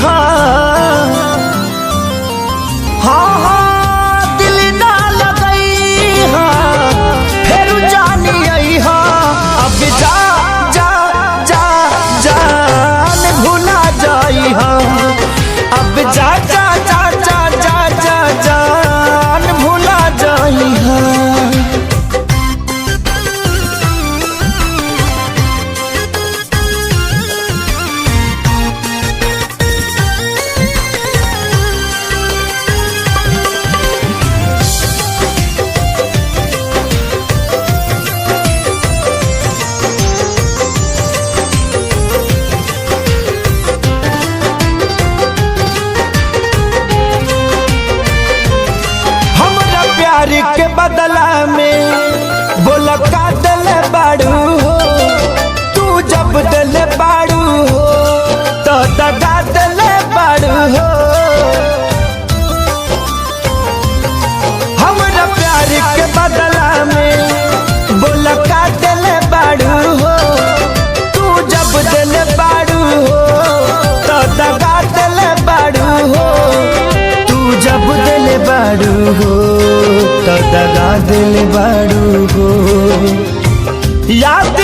हाँ हाँ हाँ दिल ना लगई हाँ फिर जानी आई हाँ अब जा जा जा जान भुला जाई हाँ अब जा जा जा जा जा जा जान भुला जाई हाँ। के बदला में बोला का दिल बाड़ू हो तू जब दिल बाड़ू हो तो दगा दिल बाड़ू हो। हमारा प्यार के बदला में बोला का दिल बाड़ू हो तू जब दिल बाड़ू हो तो दगा दिल बाड़ू हो तू जब दिल बाड़ू हो तो दगा दिल बाड़ू हो याद